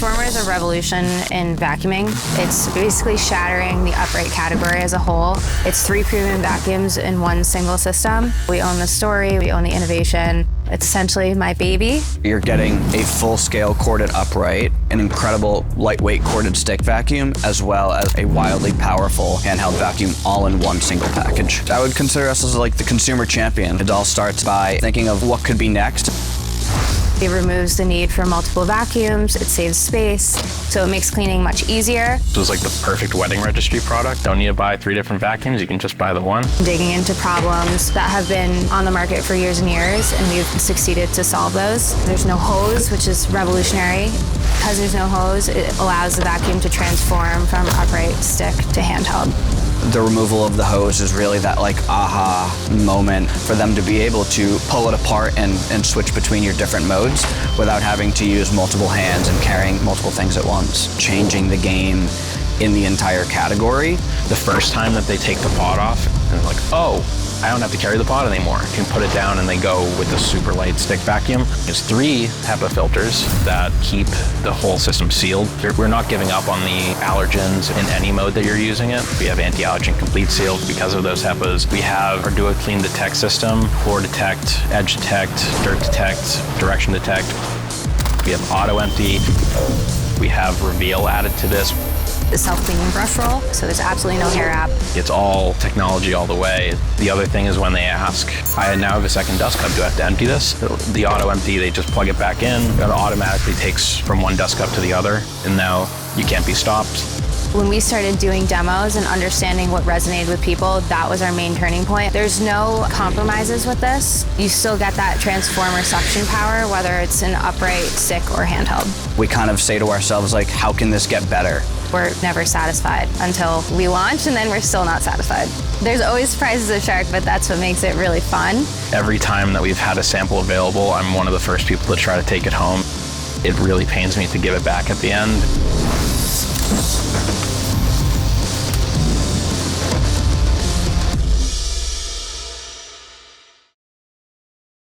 Transformer is a revolution in vacuuming. It's basically shattering the upright category as a whole. It's 3 premium vacuums in one single system. We own the story, we own the innovation. It's essentially my baby. You're getting a full-scale corded upright, an incredible lightweight corded stick vacuum, as well as a wildly powerful handheld vacuum all in one single package. I would consider us as like the consumer champion. It all starts by thinking of what could be next. It removes the need for multiple vacuums, it saves space, so it makes cleaning much easier. It was like the perfect wedding registry product. Don't need to buy 3 different vacuums, you can just buy the one. Digging into problems that have been on the market for years and years, and we've succeeded to solve those. There's no hose, which is revolutionary. Because there's no hose, it allows the vacuum to transform from upright stick to handheld. The removal of the hose is really that like aha moment for them to be able to pull it apart and switch between your different modes without having to use multiple hands and carrying multiple things at once. Changing the game in the entire category. The first time that they take the pod off, and they're like, oh, I don't have to carry the pod anymore. You can put it down and they go with the super light stick vacuum. There's 3 HEPA filters that keep the whole system sealed. We're not giving up on the allergens in any mode that you're using it. We have Anti-Allergen Complete Seal because of those HEPAs. We have our Duo Clean Detect system, Core Detect, Edge Detect, Dirt Detect, Direction Detect. We have Auto Empty. We have Reveal added to this. The self-cleaning brush roll, so there's absolutely no hair wrap. It's all technology all the way. The other thing is when they ask, I now have a second dust cup, do I have to empty this? The auto empty, they just plug it back in. It automatically takes from one dust cup to the other, and now you can't be stopped. When we started doing demos and understanding what resonated with people, that was our main turning point. There's no compromises with this. You still get that transformer suction power, whether it's an upright, stick, or handheld. We kind of say to ourselves, like, how can this get better? We're never satisfied until we launch, and then we're still not satisfied. There's always surprises at Shark, but that's what makes it really fun. Every time that we've had a sample available, I'm one of the first people to try to take it home. It really pains me to give it back at the end.